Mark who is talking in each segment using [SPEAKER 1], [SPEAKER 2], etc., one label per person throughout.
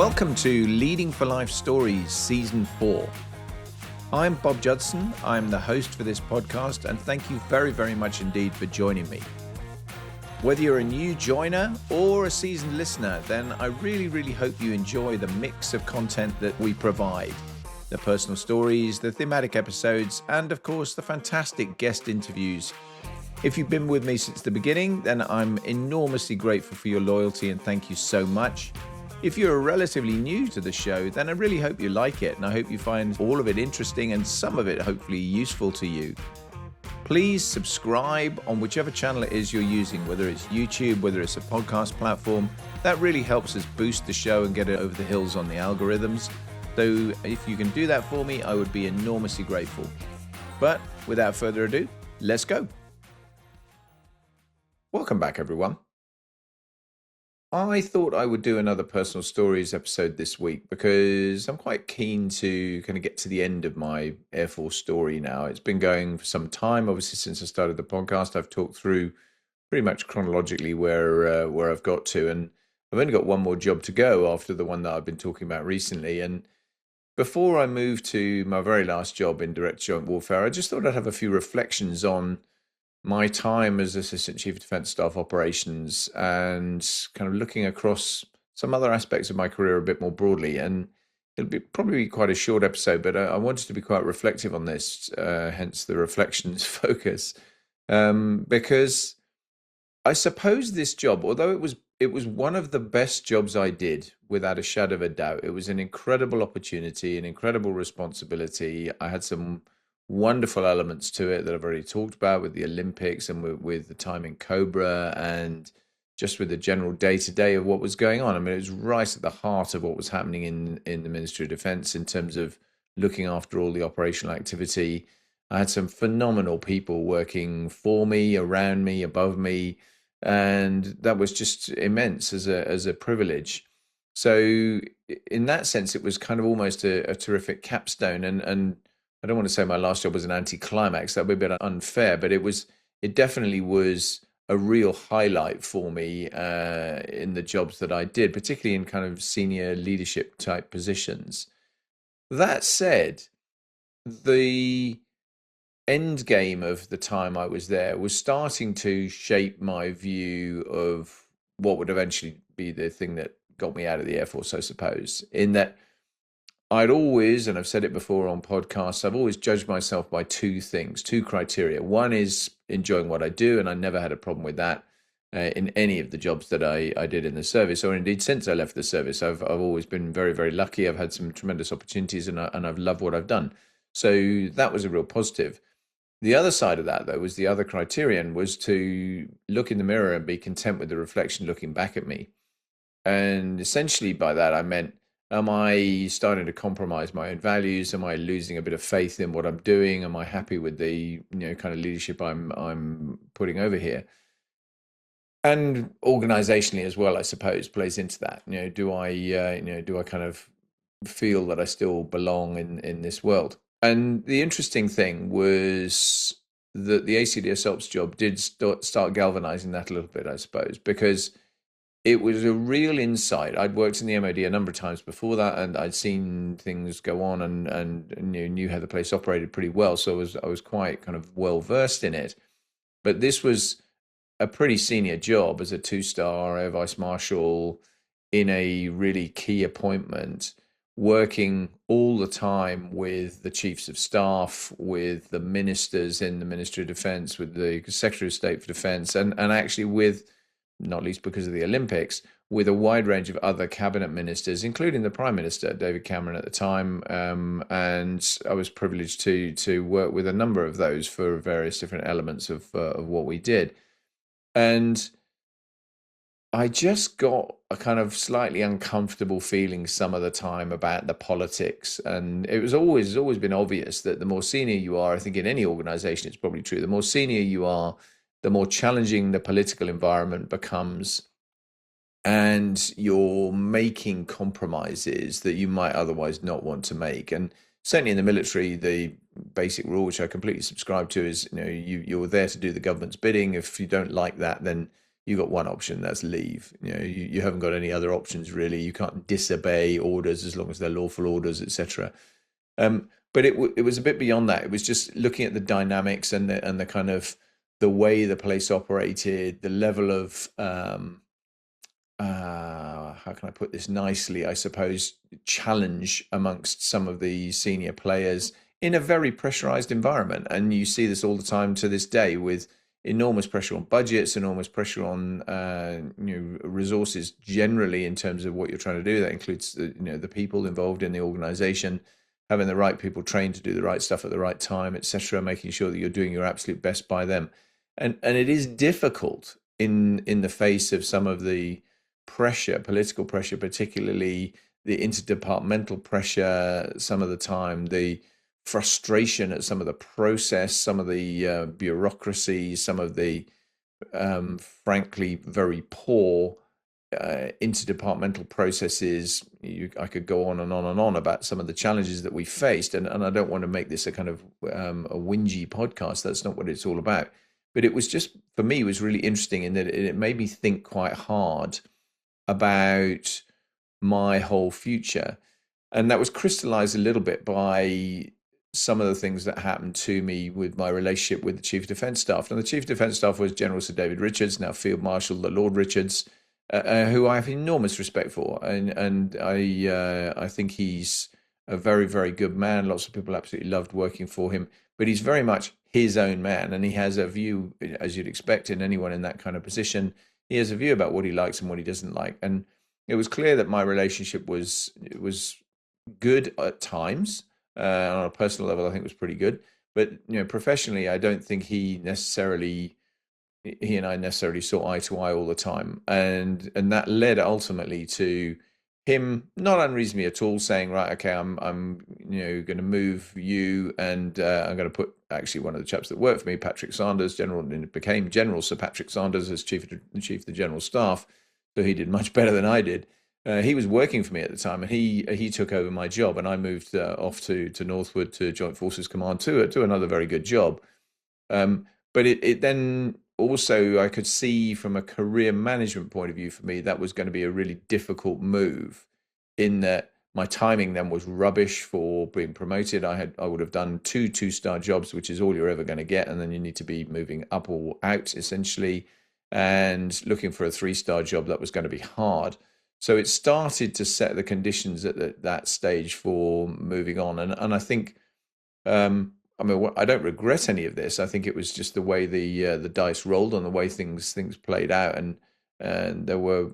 [SPEAKER 1] Welcome to Leading for Life Stories Season 4. I'm Bob Judson. I'm the host for this podcast, and thank you very, very much indeed for joining me. Whether you're a new joiner or a seasoned listener, then I really hope you enjoy the mix of content that we provide. The personal stories, the thematic episodes, and of course, the fantastic guest interviews. If you've been with me since the beginning, then I'm enormously grateful for your loyalty and thank you so much. If you're relatively new to the show, then I really hope you like it and I hope you find all of it interesting and some of it hopefully useful to you. Please subscribe on whichever channel it is you're using, whether it's YouTube, whether it's a podcast platform. That really helps us boost the show and get it over the hills on the algorithms. So if you can do that for me, I would be enormously grateful. But without further ado, let's go. Welcome back, everyone. I thought I would do another personal stories episode this week because I'm quite keen to kind of get to the end of my Air Force story now. It's been going for some time. Obviously, since I started the podcast, I've talked through pretty much chronologically where I've got to, and I've only got one more job to go after the one that I've been talking about recently. And before I moved to my very last job in direct joint warfare, I just thought I'd have a few reflections on my time as Assistant Chief of Defence Staff Operations and kind of looking across some other aspects of my career a bit more broadly. And it'll be probably quite a short episode, but I wanted to be quite reflective on this, hence the reflections focus, because I suppose this job, although it was one of the best jobs I did, without a shadow of a doubt. It was an incredible opportunity, an incredible responsibility. I had some wonderful elements to it that I've already talked about with the Olympics and with the time in Cobra and just with the general day-to-day of what was going on. I mean, it was right at the heart of what was happening in the Ministry of Defence in terms of looking after all the operational activity. I had some phenomenal people working for me, around me, above me, and that was just immense as a privilege. So in that sense, it was kind of almost a terrific capstone. And I don't want to say my last job was an anticlimax. That would be a bit unfair, but it definitely was a real highlight for me in the jobs that I did, particularly in kind of senior leadership type positions. That said, the end game of the time I was there was starting to shape my view of what would eventually be the thing that got me out of the Air Force, I suppose, in that I'd always, and I've said it before on podcasts, I've always judged myself by two things, two criteria. One is enjoying what I do, and I never had a problem with that in any of the jobs that I did in the service, or indeed since I left the service. I've always been very lucky. I've had some tremendous opportunities, and I've loved what I've done. So that was a real positive. The other side of that, though, was the other criterion was to look in the mirror and be content with the reflection looking back at me. And essentially by that, I meant, am I starting to compromise my own values? Am I losing a bit of faith in what I'm doing? Am I happy with the kind of leadership I'm putting over here? And organizationally as well, I suppose, plays into that. Do I kind of feel that I still belong in this world? And the interesting thing was that the ACDS ops job did start galvanizing that a little bit, I suppose, because it was a real insight. I'd worked in the MOD a number of times before that, and I'd seen things go on and knew how the place operated pretty well. So I was quite kind of well versed in it. But this was a pretty senior job as a 2-star Air Vice Marshal in a really key appointment, working all the time with the chiefs of staff, with the ministers in the Ministry of Defence, with the Secretary of State for Defence, and actually with, not least because of the Olympics, with a wide range of other cabinet ministers, including the Prime Minister, David Cameron at the time. And I was privileged to work with a number of those for various different elements of what we did. And I just got a kind of slightly uncomfortable feeling some of the time about the politics. And it's always been obvious that the more senior you are, I think in any organization, it's probably true, the more senior you are, the more challenging the political environment becomes, and you're making compromises that you might otherwise not want to make. And certainly in the military, the basic rule, which I completely subscribe to, is you're there to do the government's bidding. If you don't like that, then you got one option, that's leave. You haven't got any other options really. You can't disobey orders as long as they're lawful orders, etc. But it was a bit beyond that. It was just looking at the dynamics and the kind of the way the place operated, the level of how can I put this nicely? I suppose challenge amongst some of the senior players in a very pressurized environment, and you see this all the time to this day with enormous pressure on budgets, enormous pressure on resources generally in terms of what you're trying to do. That includes the people involved in the organization, having the right people trained to do the right stuff at the right time, etc., making sure that you're doing your absolute best by them. And it is difficult in the face of some of the pressure, political pressure, particularly the interdepartmental pressure, some of the time, the frustration at some of the process, some of the bureaucracy, some of the frankly very poor interdepartmental processes. I could go on and on and on about some of the challenges that we faced, and I don't want to make this a kind of a whingy podcast. That's not what it's all about. But it was just, for me, it was really interesting in that it made me think quite hard about my whole future. And that was crystallized a little bit by some of the things that happened to me with my relationship with the Chief of Defence Staff. And the Chief of Defence Staff was General Sir David Richards, now Field Marshal the Lord Richards, who I have enormous respect for. And I think he's a very, very good man. Lots of people absolutely loved working for him. But he's very much his own man, and he has a view, as you'd expect in anyone in that kind of position. He has a view about what he likes and what he doesn't like. And it was clear that my relationship was good at times. On a personal level, I think it was pretty good. But professionally, I don't think he and I necessarily saw eye to eye all the time, and that led ultimately to him not unreasonably at all saying, right, okay, I'm going to move you, and I'm going to put actually one of the chaps that worked for me, Patrick Sanders, became General Sir Patrick Sanders as chief of the General Staff, so he did much better than I did. He was working for me at the time, and he took over my job, and I moved off to Northwood to Joint Forces Command to another very good job. But it then also, I could see from a career management point of view for me, that was going to be a really difficult move in that my timing then was rubbish for being promoted. I would have done two-star jobs, which is all you're ever going to get. And then you need to be moving up or out essentially, and looking for a 3-star job that was going to be hard. So it started to set the conditions at that stage for moving on. And I think, I don't regret any of this. I think it was just the way the dice rolled and the way things played out, and there were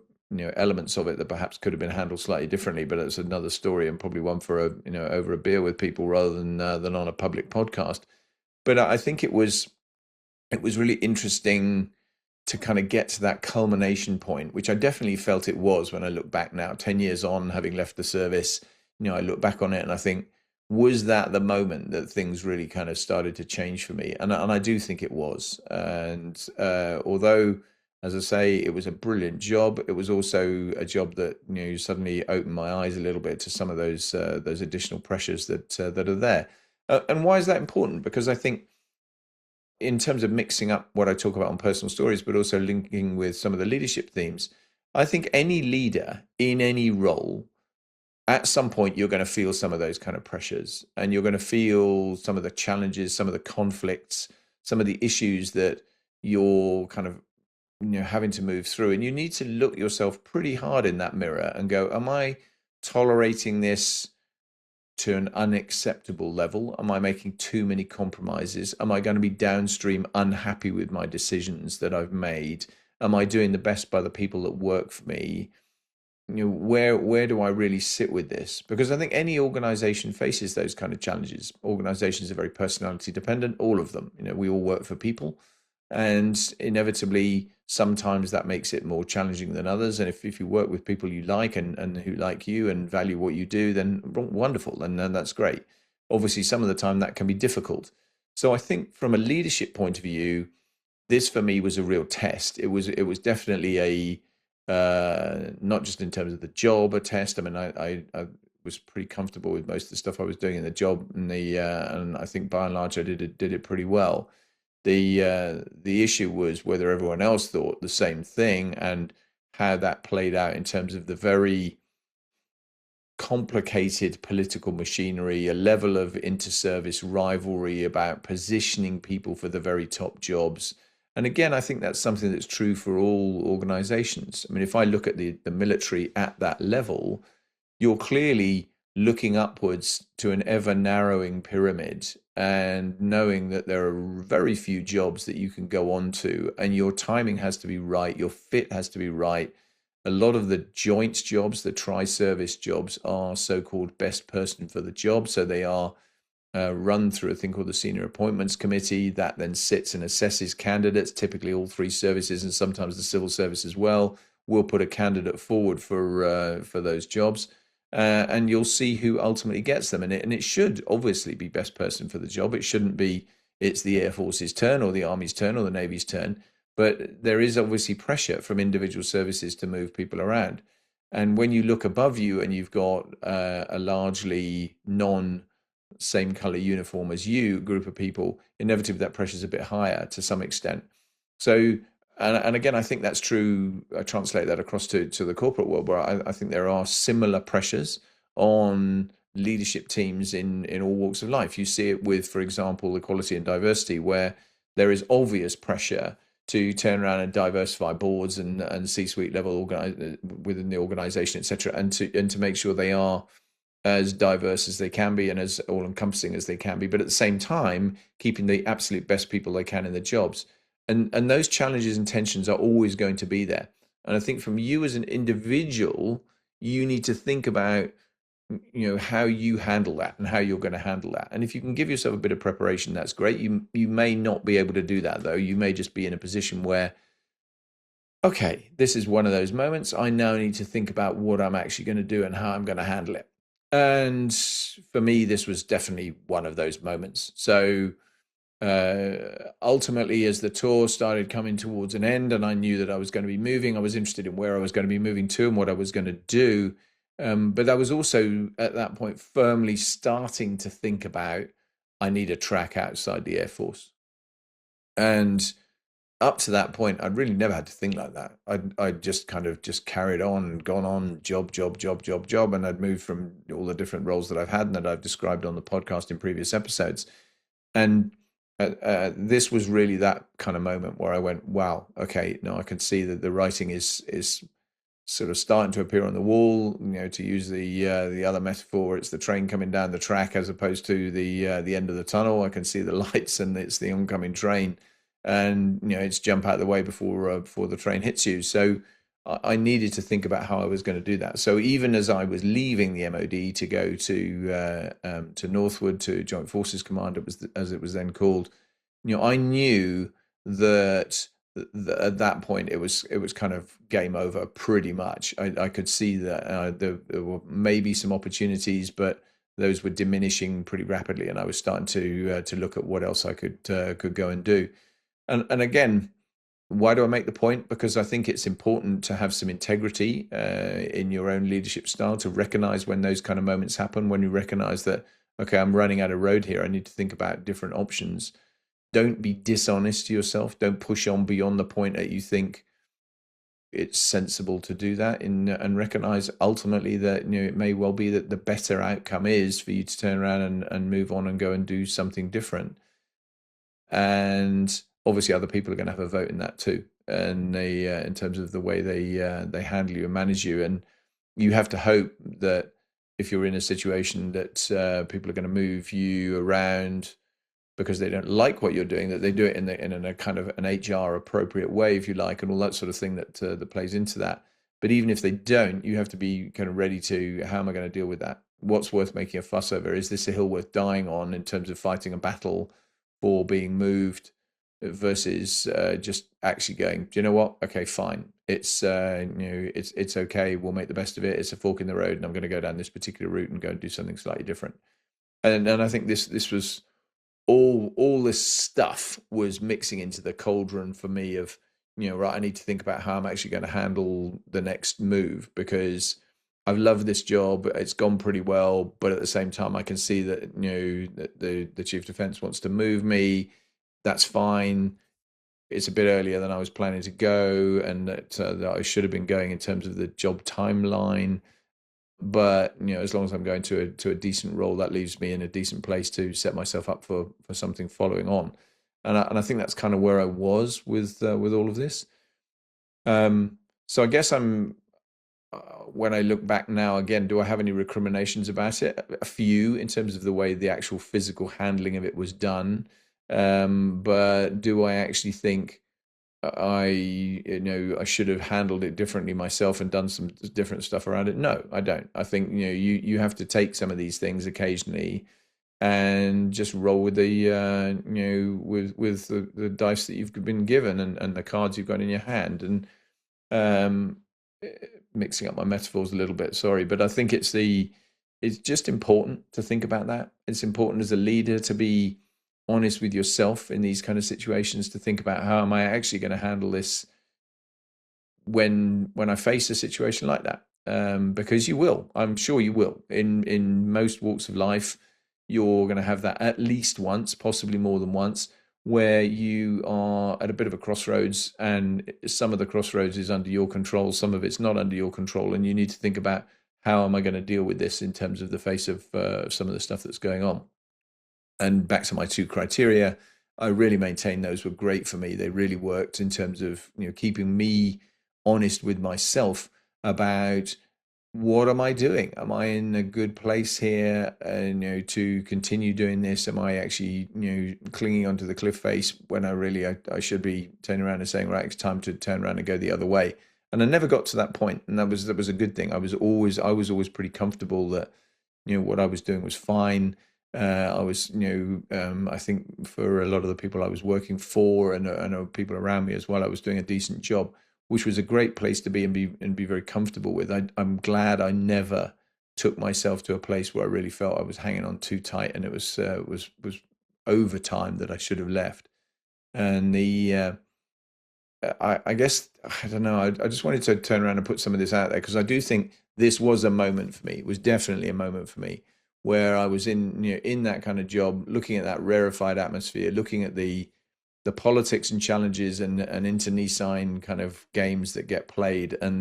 [SPEAKER 1] elements of it that perhaps could have been handled slightly differently. But it's another story, and probably one for over a beer with people rather than on a public podcast. But I think it was really interesting to kind of get to that culmination point, which I definitely felt it was when I look back now, 10 years on, having left the service. I look back on it and I think, was that the moment that things really kind of started to change for me? And I do think it was. And although, as I say, it was a brilliant job, it was also a job that suddenly opened my eyes a little bit to some of those additional pressures that are there. And why is that important? Because I think, in terms of mixing up what I talk about on personal stories, but also linking with some of the leadership themes, I think any leader in any role, at some point, you're going to feel some of those kind of pressures, and you're going to feel some of the challenges, some of the conflicts, some of the issues that you're kind of having to move through. And you need to look yourself pretty hard in that mirror and go, am I tolerating this to an unacceptable level? Am I making too many compromises? Am I going to be downstream unhappy with my decisions that I've made? Am I doing the best by the people that work for me? Where do I really sit with this? Because I think any organization faces those kind of challenges. Organizations are very personality dependent, all of them. We all work for people, and inevitably sometimes that makes it more challenging than others. And if you work with people you like and who like you and value what you do, then wonderful, and that's great. Obviously, some of the time that can be difficult. So I think from a leadership point of view, this for me was a real test. It was definitely a not just in terms of the job, a test. I mean, I was pretty comfortable with most of the stuff I was doing in the job, and I think by and large I did it pretty well. The issue was whether everyone else thought the same thing and how that played out in terms of the very complicated political machinery, a level of inter-service rivalry about positioning people for the very top jobs. And again, I think that's something that's true for all organizations. I mean, if I look at the military at that level, you're clearly looking upwards to an ever narrowing pyramid and knowing that there are very few jobs that you can go on to, and your timing has to be right, your fit has to be right. A lot of the joint jobs, the tri-service jobs, are so-called best person for the job. So they are run through a thing called the Senior Appointments Committee that then sits and assesses candidates. Typically, all three services and sometimes the civil service as well will put a candidate forward for those jobs, and you'll see who ultimately gets them. And it should obviously be best person for the job. It shouldn't be it's the Air Force's turn or the Army's turn or the Navy's turn. But there is obviously pressure from individual services to move people around. And when you look above you and you've got a largely non same color uniform as you group of people, inevitably that pressure is a bit higher to some extent. So, and again, I think that's true. I translate that across to the corporate world, where I think there are similar pressures on leadership teams in all walks of life. You see it with, for example, equality and diversity, where there is obvious pressure to turn around and diversify boards and C-suite level within the organization, etc., and to make sure they are as diverse as they can be and as all-encompassing as they can be, but at the same time keeping the absolute best people they can in the jobs. And those challenges and tensions are always going to be there. And I think from you as an individual, you need to think about how you handle that and how you're going to handle that. And if you can give yourself a bit of preparation, that's great. You may not be able to do that, though. You may just be in a position where, okay, this is one of those moments. I now need to think about what I'm actually going to do and how I'm going to handle it. And for me, this was definitely one of those moments. So ultimately, as the tour started coming towards an end and I knew that I was going to be moving, I was interested in where I was going to be moving to and what I was going to do. But I was also at that point firmly starting to think about, I need a track outside the Air Force. And up to that point, I'd really never had to think like that. I'd just kind of just carried on and gone on job. And I'd moved from all the different roles that I've had and that I've described on the podcast in previous episodes. And this was really that kind of moment where I went, wow, okay, now I can see that the writing is sort of starting to appear on the wall. To use the other metaphor, it's the train coming down the track as opposed to the end of the tunnel. I can see the lights and it's the oncoming train, and it's jump out of the way before the train hits you. So I needed to think about how I was going to do that. So even as I was leaving the MOD to go to Northwood, to Joint Forces Command, as it was then called, I knew that at that point it was kind of game over pretty much. I could see that there were maybe some opportunities, but those were diminishing pretty rapidly, and I was starting to look at what else I could go and do. And again, why do I make the point? Because I think it's important to have some integrity in your own leadership style, to recognize when those kind of moments happen, when you recognize that, okay, I'm running out of road here, I need to think about different options. Don't be dishonest to yourself. Don't push on beyond the point that you think it's sensible to do that, and recognize ultimately that it may well be that the better outcome is for you to turn around and move on and go and do something different. And obviously other people are going to have a vote in that too, and they in terms of the way they handle you and manage you. And you have to hope that if you're in a situation that people are going to move you around because they don't like what you're doing, that they do it in a kind of an HR appropriate way, if you like, and all that sort of thing that plays into that. But even if they don't, you have to be kind of ready to, how am I going to deal with that? What's worth making a fuss over? Is this a hill worth dying on in terms of fighting a battle for being moved versus just actually going, do you know what? Okay, fine. It's it's okay. We'll make the best of it. It's a fork in the road, and I'm going to go down this particular route and go and do something slightly different. And I think this was all this stuff was mixing into the cauldron for me of, right, I need to think about how I'm actually going to handle the next move, because I've loved this job. It's gone pretty well, but at the same time, I can see that, that the Chief of Defence wants to move me. that's fine. It's a bit earlier than I was planning to go, and that I should have been going in terms of the job timeline. But as long as I'm going to a decent role, that leaves me in a decent place to set myself up for something following on. And I think that's kind of where I was with all of this. So I guess when I look back now, again, do I have any recriminations about it? A few in terms of the way the actual physical handling of it was done. But do I actually think I should have handled it differently myself and done some different stuff around it? No, I don't. I think you have to take some of these things occasionally and just roll with the with the dice that you've been given, and the cards you've got in your hand. And um, mixing up my metaphors a little bit, sorry, but I think it's just important to think about that. It's important as a leader to be honest with yourself in these kind of situations, to think about, how am I actually going to handle this when I face a situation like that? Because you will, I'm sure you will. In most walks of life, you're going to have that at least once, possibly more than once, where you are at a bit of a crossroads, and some of the crossroads is under your control, some of it's not under your control, and you need to think about, how am I going to deal with this in terms of the face of some of the stuff that's going on. And back to my two criteria, I really maintain those were great for me. They really worked in terms of keeping me honest with myself about, what am I doing? Am I in a good place here? And to continue doing this, am I actually clinging onto the cliff face when I should be turning around and saying, right, it's time to turn around and go the other way. And I never got to that point, and that was a good thing. I was always pretty comfortable that what I was doing was fine. I was, I think for a lot of the people I was working for, and people around me as well, I was doing a decent job, which was a great place to be, and be very comfortable with. I'm glad I never took myself to a place where I really felt I was hanging on too tight, and it was overtime that I should have left. And I guess, I don't know. I just wanted to turn around and put some of this out there, because I do think this was a moment for me. It was definitely a moment for me where I was in that kind of job, looking at that rarefied atmosphere, looking at the politics and challenges and internecine kind of games that get played, and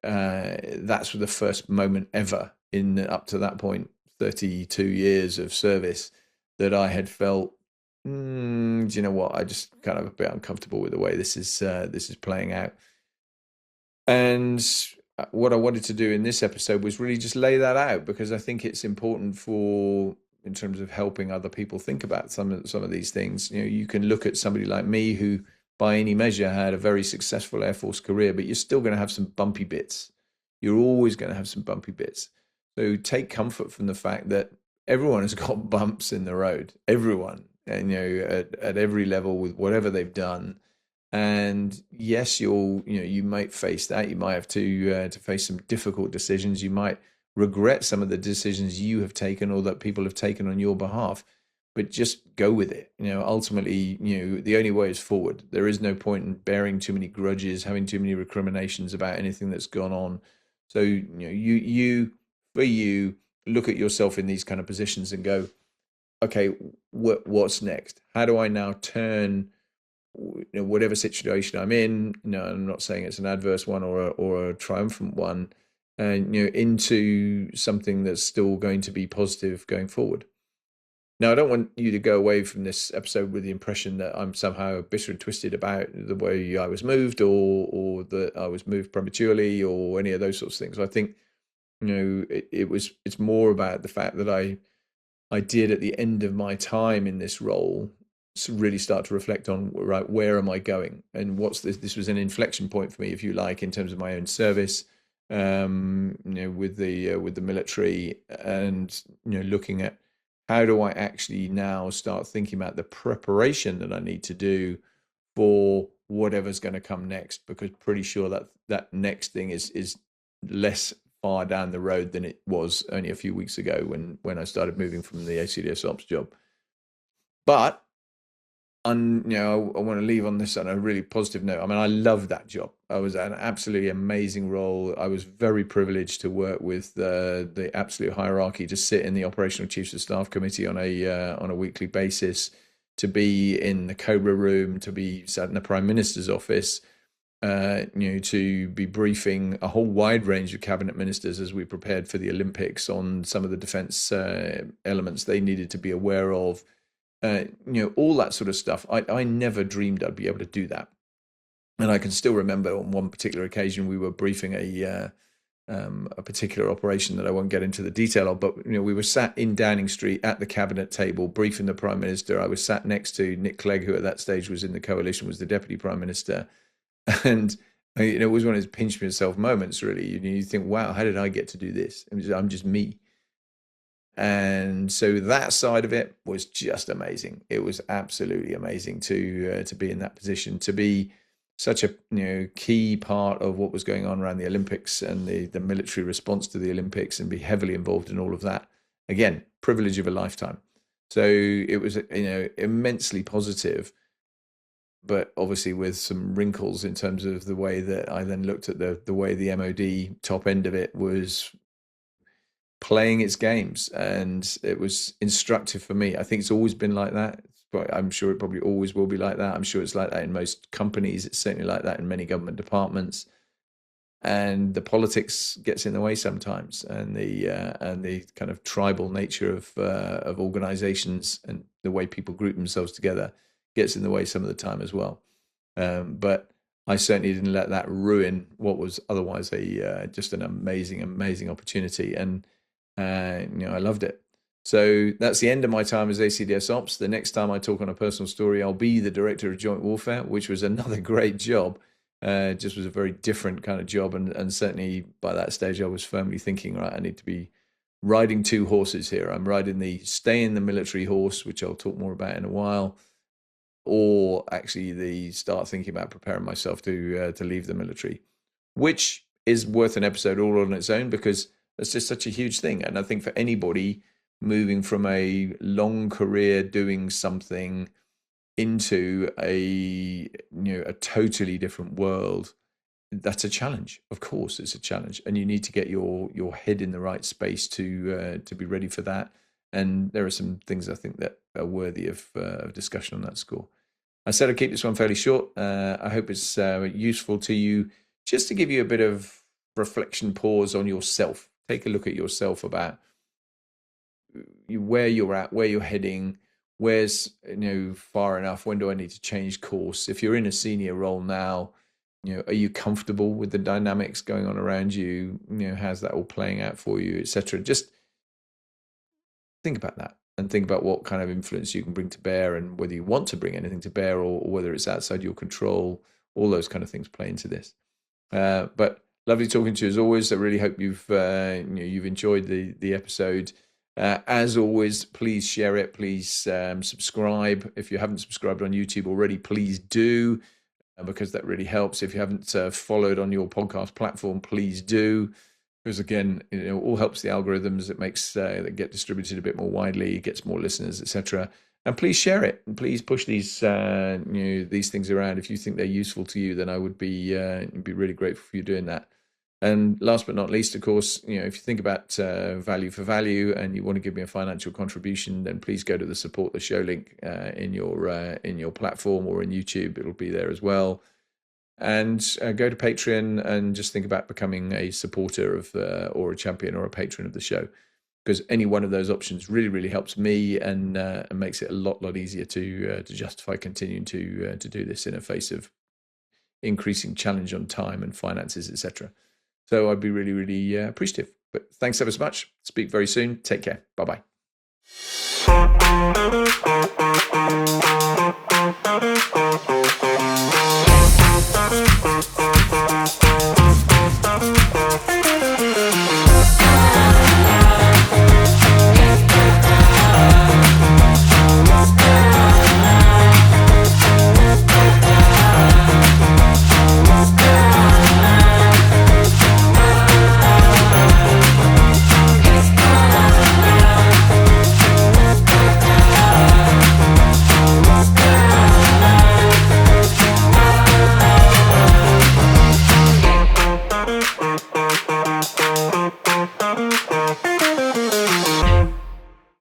[SPEAKER 1] that's the first moment ever in, up to that point, 32 years of service, that I had felt, do you know what? I just kind of a bit uncomfortable with the way this is playing out. And what I wanted to do in this episode was really just lay that out, because I think it's important in terms of helping other people think about some of these things. You can look at somebody like me, who by any measure had a very successful Air Force career, but you're still going to have some bumpy bits. You're always going to have some bumpy bits. So take comfort from the fact that everyone has got bumps in the road. Everyone, and at every level, with whatever they've done. And yes, you might face that. You might have to face some difficult decisions. You might regret some of the decisions you have taken, or that people have taken on your behalf. But just go with it. Ultimately, the only way is forward. There is no point in bearing too many grudges, having too many recriminations about anything that's gone on. So you look at yourself in these kind of positions and go, okay, what's next? How do I now turn whatever situation I'm in? I'm not saying it's an adverse one or a triumphant one, and into something that's still going to be positive going forward. Now, I don't want you to go away from this episode with the impression that I'm somehow bitter and twisted about the way I was moved, or that I was moved prematurely, or any of those sorts of things. I think it's more about the fact that I did, at the end of my time in this role, really start to reflect on, right, where am I going, and what's this? This was an inflection point for me, if you like, in terms of my own service, with the military, and looking at, how do I actually now start thinking about the preparation that I need to do for whatever's going to come next? Because pretty sure that next thing is less far down the road than it was only a few weeks ago when I started moving from the ACDS ops job. But I want to leave on this on a really positive note. I mean, I loved that job. I was an absolutely amazing role. I was very privileged to work with the absolute hierarchy, to sit in the operational chiefs of staff committee on a weekly basis, to be in the Cobra room, to be sat in the Prime Minister's office, to be briefing a whole wide range of cabinet ministers as we prepared for the Olympics on some of the defence elements they needed to be aware of, all that sort of stuff. I never dreamed I'd be able to do that. And I can still remember on one particular occasion we were briefing a particular operation that I won't get into the detail of, but we were sat in Downing Street at the cabinet table briefing the Prime Minister. I was sat next to Nick Clegg, who at that stage was in the coalition, was the Deputy Prime Minister. And it was one of those pinch myself moments, really. You think, wow, how did I get to do this? I'm just me. And so that side of it was just amazing. It was absolutely amazing to be in that position, to be such a key part of what was going on around the Olympics and the military response to the Olympics, and be heavily involved in all of that. Again, privilege of a lifetime. So it was immensely positive, but obviously with some wrinkles in terms of the way that I then looked at the way the MOD top end of it was playing its games, and it was instructive for me. I think it's always been like that, but I'm sure it probably always will be like that. I'm sure it's like that in most companies. It's certainly like that in many government departments. And the politics gets in the way sometimes, and the kind of tribal nature of organizations and the way people group themselves together gets in the way some of the time as well. But I certainly didn't let that ruin what was otherwise just an amazing opportunity, and I loved it. So that's the end of my time as ACDS Ops. The next time I talk on a personal story, I'll be the Director of Joint Warfare, which was another great job. Just was a very different kind of job, and certainly by that stage I was firmly thinking, right, I need to be riding two horses here. I'm riding the stay in the military horse, which I'll talk more about in a while, or actually the start thinking about preparing myself to leave the military, which is worth an episode all on its own, because that's just such a huge thing. And I think for anybody moving from a long career doing something into a totally different world, that's a challenge. Of course, it's a challenge, and you need to get your head in the right space to be ready for that. And there are some things I think that are worthy of discussion on that score. I said I'd keep this one fairly short. I hope it's useful to you, just to give you a bit of reflection, pause on yourself. Take a look at yourself about where you're at, where you're heading, where's far enough, when do I need to change course? If you're in a senior role now, are you comfortable with the dynamics going on around you? How's that all playing out for you, etc.? Just think about that, and think about what kind of influence you can bring to bear, and whether you want to bring anything to bear, or whether it's outside your control. All those kind of things play into this. But lovely talking to you as always. I really hope you've enjoyed the episode. As always, please share it. Please subscribe. If you haven't subscribed on YouTube already, please do, because that really helps. If you haven't followed on your podcast platform, please do, because again, it all helps the algorithms. It makes it get distributed a bit more widely, it gets more listeners, etc. And please share it, and please push these these things around. If you think they're useful to you, then I would be really grateful for you doing that. And last but not least, of course, if you think about value for value and you want to give me a financial contribution, then please go to the support the show link in your platform or in YouTube. It'll be there as well. And go to Patreon and just think about becoming a supporter of or a champion or a patron of the show, because any one of those options really helps me, and makes it a lot easier to justify continuing to do this in a face of increasing challenge on time and finances, etc. So I'd be really appreciative. But thanks ever so much. Speak very soon. Take care. Bye-bye.